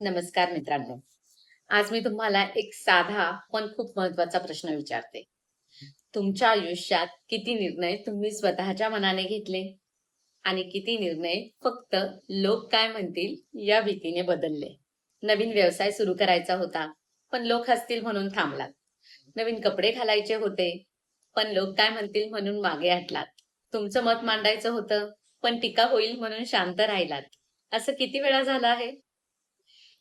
नमस्कार मित्रांनो. आज मी तुम्हाला एक साधा पण खूप महत्वाचा प्रश्न विचारते. तुमच्या आयुष्यात किती निर्णय तुम्ही स्वतःच्या मनाने घेतले आणि किती निर्णय फक्त लोक काय म्हणतील या भीतीने बदलले? नवीन व्यवसाय सुरू करायचा होता, पण लोक हसतील म्हणून थांबलात. नवीन कपडे घालायचे होते, पण लोक काय म्हणतील म्हणून मागे हटलात. तुमचं मत मांडायचं होतं, पण टीका होईल म्हणून शांत राहिलात. असं किती वेळा झालं आहे?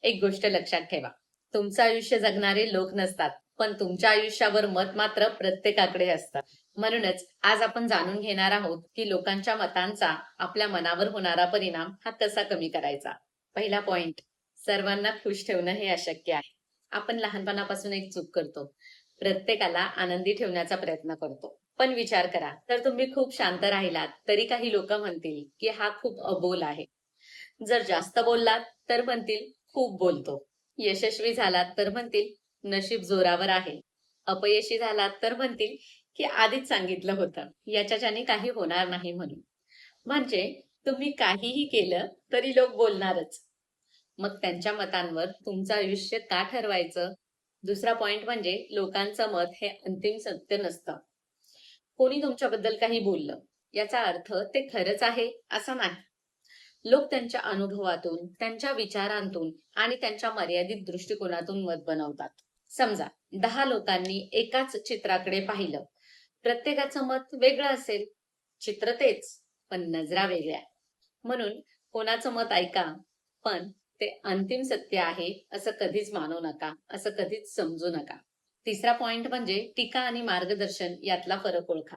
एक गोष्ट लक्षात ठेवा. तुमचं आयुष्य जगणारे लोक नसतात, पण तुमच्या आयुष्यावर मत मात्र प्रत्येकाकडे असतं. म्हणूनच आज आपण जाणून घेणार आहोत की लोकांच्या मतांचा आपल्या मनावर होणारा परिणाम हा कसा कमी करायचा. पहिला पॉइंट, सर्वांना खुश ठेवणं हे अशक्य आहे. आपण लहानपणापासून एक चूक करतो. प्रत्येकाला आनंदी ठेवण्याचा प्रयत्न करतो. पण विचार करा, तर तुम्ही खूप शांत राहिलात तरी काही लोक म्हणतील की हा खूप अबोल आहे. जर जास्त बोललात तर म्हणतील खूप बोलतो. यशस्वी झालात तर म्हणतील नशीब जोरावर आहे. अपयशी झालात तर म्हणतील की आधीच सांगितलं होतं याच्याने काही होणार नाही म्हणून. म्हणजे तुम्ही काहीही केलं तरी लोक बोलणारच. मग त्यांच्या मतांवर तुमचं आयुष्य का ठरवायचं? दुसरा पॉइंट म्हणजे लोकांचं मत हे अंतिम सत्य नसतं. कोणी तुमच्याबद्दल काही बोललं याचा अर्थ ते खरंच आहे असं नाही. लोक त्यांच्या अनुभवातून, त्यांच्या विचारांतून आणि त्यांच्या मर्यादित दृष्टिकोनातून मत बनवतात. समजा 10 लोकांनी एकाच चित्राकडे पाहिलं. प्रत्येकाचं मत वेगळं असेल. चित्र तेच, पण नजरा वेगळ्या. म्हणून कोणाचं मत ऐका, पण ते अंतिम सत्य आहे असं कधीच मानू नका, असं कधीच समजू नका. तिसरा पॉइंट म्हणजे टीका आणि मार्गदर्शन यातला फरक ओळखा.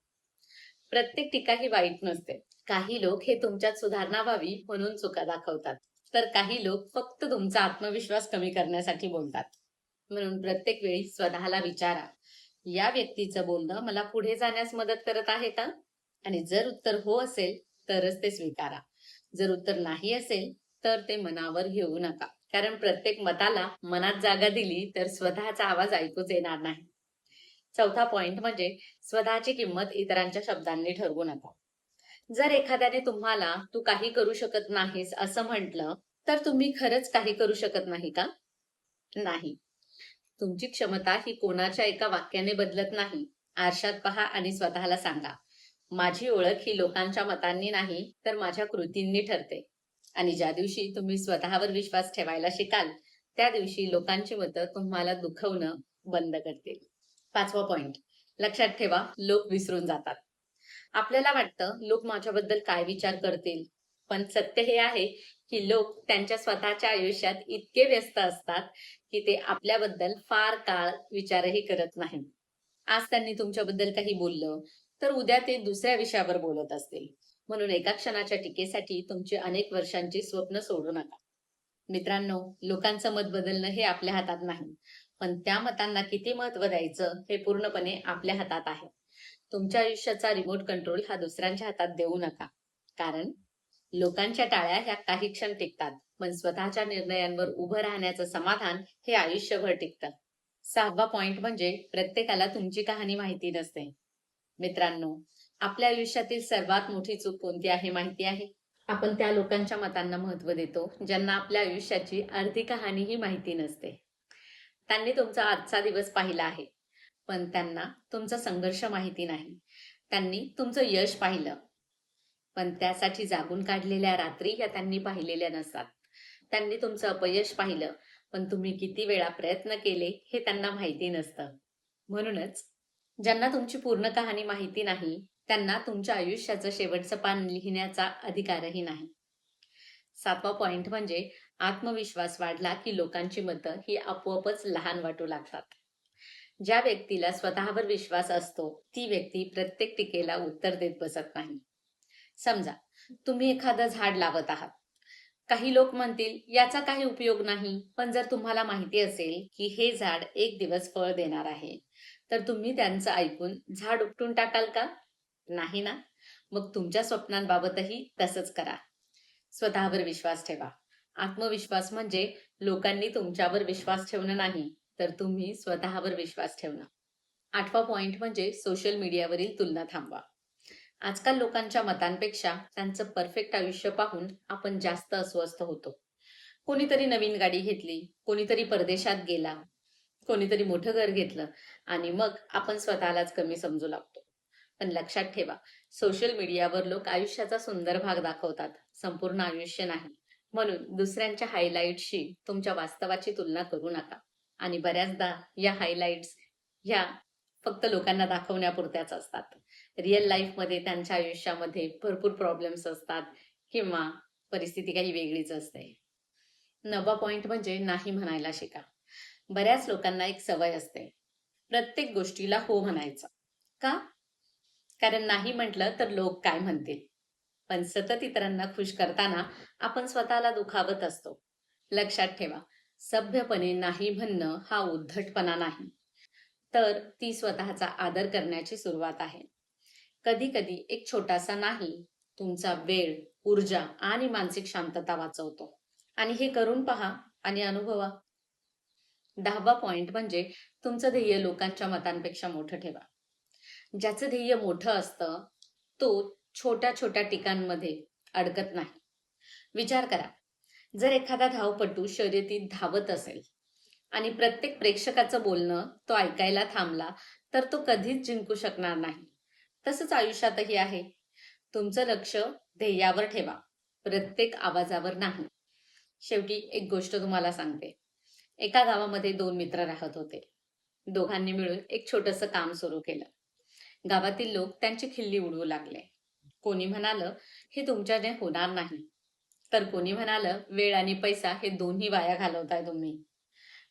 प्रत्येक टीका ही वाईट नसते. काही लोक हे तुमच्यात सुधारणा व्हावी म्हणून चुका दाखवतात, तर काही लोक फक्त तुमचा आत्मविश्वास कमी करण्यासाठी बोलतात. म्हणून प्रत्येक वेळी स्वतःला विचारा, या व्यक्तीचं बोलणं मला पुढे जाण्यास मदत करत आहे का? आणि जर उत्तर हो असेल तरच ते स्वीकारा. जर उत्तर नाही असेल तर ते मनावर घेऊ नका, कारण प्रत्येक मताला मनात जागा दिली तर स्वतःचा आवाज ऐकूच येणार नाही. चौथा पॉइंट म्हणजे स्वतःची किंमत इतरांच्या शब्दांनी ठरवू नका. जर एखाद्याने तुम्हाला तू काही करू शकत नाहीस असं म्हटलं, तर तुम्ही खरंच काही करू शकत नाही का? नाही. तुमची क्षमता ही कोणाच्या एका वाक्याने बदलत नाही. आरशात पहा आणि स्वतःला सांगा, माझी ओळख ही लोकांच्या मतांनी नाही तर माझ्या कृतींनी ठरते. आणि ज्या दिवशी तुम्ही स्वतःवर विश्वास ठेवायला शिकाल, त्या दिवशी लोकांची मतं तुम्हाला दुखवणं बंद करतील. पाचवा पॉइंट, लक्षात ठेवा, लोक विसरून जातात. आपल्याला वाटतं लोक माझ्याबद्दल काय विचार करतील, पण सत्य हे आहे की लोक त्यांच्या स्वतःच्या आयुष्यात इतके व्यस्त असतात की ते आपल्याबद्दल फार काळ विचारही करत नाही. आज त्यांनी तुमच्याबद्दल काही बोललं तर उद्या ते दुसऱ्या विषयावर बोलत असतील. म्हणून एका क्षणाच्या टीकेसाठी तुमची अनेक वर्षांची स्वप्न सोडू नका. मित्रांनो, लोकांचं मत बदलणं हे आपल्या हातात नाही, पण त्या मतांना किती महत्व द्यायचं हे पूर्णपणे आपल्या हातात आहे. तुमच्या आयुष्याचा रिमोट कंट्रोल हा दुसऱ्यांच्या हातात देऊ नका. कारण लोकांच्या टाळ्या ह्या काही क्षण टिकतात, पण स्वतःच्या निर्णयांवर उभं राहण्याचं समाधान हे आयुष्यभर टिकतं. सहावा पॉइंट म्हणजे प्रत्येकाला तुमची कहाणी माहिती नसते. मित्रांनो, आपल्या आयुष्यातील सर्वात मोठी चूक कोणती आहे माहिती आहे? आपण त्या लोकांच्या मतांना महत्त्व देतो ज्यांना आपल्या आयुष्याची अर्धी कहाणीही माहिती नसते. त्यांनी तुमचा आजचा दिवस पाहिला आहे, पण त्यांना तुमचा संघर्ष माहिती नाही. त्यांनी तुमचं यश पाहिलं, पण त्यासाठी जागून काढलेल्या रात्री या त्यांनी पाहिलेल्या नसतात. त्यांनी तुमचं अपयश पाहिलं, पण तुम्ही किती वेळा प्रयत्न केले हे त्यांना माहिती नसतं. म्हणूनच ज्यांना तुमची पूर्ण कहाणी माहिती नाही, त्यांना तुमच्या आयुष्याचं शेवटचं पान लिहिण्याचा अधिकारही नाही. सातवा पॉइंट म्हणजे आत्मविश्वास वाढला की लोकांची मतं ही आपोआपच लहान वाटू लागतात. ज्या व्यक्तीला स्वतःवर विश्वास असतो, ती व्यक्ती प्रत्येक टीकेला उत्तर देत बसत नाही. समजा तुम्ही एखादं झाड लावत आहात. काही लोक म्हणतील याचा काही उपयोग नाही, पण जर तुम्हाला माहिती असेल की हे झाड एक दिवस फळ देणार आहे, तर तुम्ही त्यांचं ऐकून झाड उपटून टाकाल का? नाही ना. मग तुमच्या स्वप्नांबाबतही तसंच करा. स्वतःवर विश्वास ठेवा. आत्मविश्वास म्हणजे लोकांनी तुमच्यावर विश्वास ठेवणं नाही, तर तुम्ही स्वतःवर विश्वास ठेवणं. आठवा पॉइंट म्हणजे सोशल मीडियावरील तुलना थांबवा. आजकाल लोकांच्या मतांपेक्षा त्यांचं परफेक्ट आयुष्य पाहून आपण जास्त अस्वस्थ होतो. कोणीतरी नवीन गाडी घेतली, कोणीतरी परदेशात गेला, कोणीतरी मोठं घर घेतलं आणि मग आपण स्वतःलाच कमी समजू लागतो. पण लक्षात ठेवा, सोशल मीडियावर लोक आयुष्याचा सुंदर भाग दाखवतात, संपूर्ण आयुष्य नाही. म्हणून दुसऱ्यांच्या हायलाइट्सशी तुमच्या वास्तवाची तुलना करू नका. आणि बऱ्याचदा या हायलाइट्स ह्या फक्त लोकांना दाखवण्यापुरत्याच असतात. रिअल लाईफमध्ये त्यांच्या आयुष्यामध्ये भरपूर प्रॉब्लेम्स असतात किंवा परिस्थिती काही वेगळीच असते. 9वा पॉइंट म्हणजे नाही म्हणायला शिका. बऱ्याच लोकांना एक सवय असते, प्रत्येक गोष्टीला हो म्हणायचं. का? कारण नाही म्हटलं तर लोक काय म्हणतील. पण सतत इतरांना खुश करताना आपण स्वतःला दुखावत असतो. लक्षात ठेवा, सभ्यपणे नाही म्हणणं हा उद्धटपणा नाही, तर ती स्वतःचा आदर करण्याची सुरुवात आहे. कधी कधी एक छोटासा नाही तुमचा वेळ, ऊर्जा आणि मानसिक शांतता वाचवतो. आणि हे करून पहा आणि अनुभवा. 10वा पॉइंट म्हणजे तुमचं ध्येय लोकांच्या मतांपेक्षा मोठं ठेवा. ज्याचं ध्येय मोठं असतं तो छोट्या छोट्या टीकांमध्ये अडकत नाही. विचार करा, जर एखादा धावपटू शर्यतीत धावत असेल आणि प्रत्येक प्रेक्षकाचं बोलणं तो ऐकायला थांबला तर तो कधीच जिंकू शकणार नाही. तसंच आयुष्यातही आहे. तुमचं लक्ष ध्येयावर ठेवा, प्रत्येक आवाजावर नाही. शेवटी एक गोष्ट तुम्हाला सांगते. एका गावामध्ये 2 मित्र राहत होते. दोघांनी मिळून एक छोटंसं काम सुरू केलं. गावातील लोक त्यांची खिल्ली उडवू लागले. कोणी म्हणालं, हे तुमच्याने होणार नाही, तर कोणी म्हणालं, वेळ आणि पैसा हे दोन्ही वाया घालवताय तुम्ही.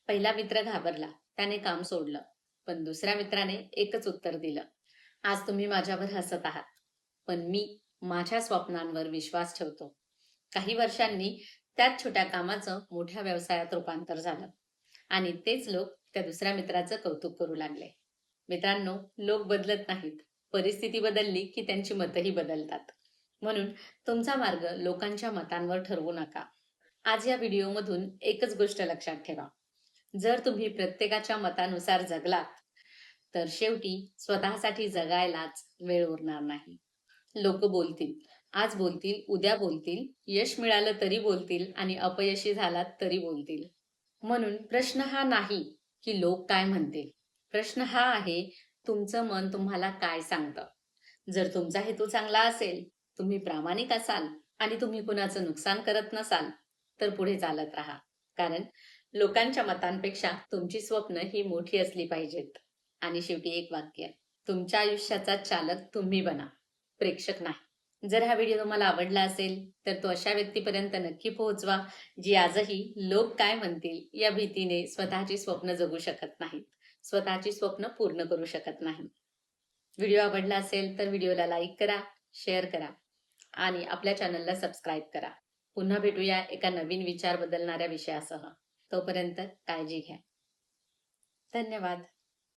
पहिला मित्र घाबरला, त्याने काम सोडलं. पण दुसऱ्या मित्राने एकच उत्तर दिलं, आज तुम्ही माझ्यावर हसत आहात, पण मी माझ्या स्वप्नांवर विश्वास ठेवतो. काही वर्षांनी त्याच छोट्या कामाचं मोठ्या व्यवसायात रूपांतर झालं आणि तेच लोक त्या दुसऱ्या मित्राचं कौतुक करू लागले. मित्रांनो, लोक बदलत नाहीत, परिस्थिती बदलली की त्यांची मतही बदलतात. म्हणून तुमचा मार्ग लोकांच्या मतांवर ठरवू नका. आज या व्हिडिओमधून एकच गोष्ट लक्षात ठेवा, जर तुम्ही प्रत्येकाच्या मतानुसार जगलात तर शेवटी स्वतःसाठी जगायलाच वेळ उरणार नाही. लोक बोलतील, आज बोलतील, उद्या बोलतील, यश मिळालं तरी बोलतील आणि अपयशी झालात तरी बोलतील. म्हणून प्रश्न हा नाही की लोक काय म्हणतील, प्रश्न हा आहे, तुमचं मन तुम्हाला काय सांगतं. जर तुमचा हेतू चांगला असेल, तुम्ही प्रामाणिक असाल आणि तुम्ही कुणाचं नुकसान करत नसाल तर पुढे चालत राहा. कारण लोकांच्या मतांपेक्षा तुमची स्वप्न ही मोठी असली पाहिजेत. आणि शेवटी एक वाक्य, तुमच्या आयुष्याचा चालक तुम्ही बना, प्रेक्षक नाही. जर हा व्हिडिओ तुम्हाला आवडला असेल तर तो अशा व्यक्तीपर्यंत नक्की पोहोचवा जी आजही लोक काय म्हणतील या भीतीने स्वतःची स्वप्न जगू शकत नाहीत, स्वतःची स्वप्न पूर्ण करू शकत नाही. व्हिडिओ आवडला असेल तर व्हिडिओला लाईक करा, शेअर करा आणि आपल्या चॅनलला सबस्क्राईब करा. पुन्हा भेटूया एका नवीन विचार बदलणाऱ्या विषयासह. तोपर्यंत काळजी घ्या. धन्यवाद.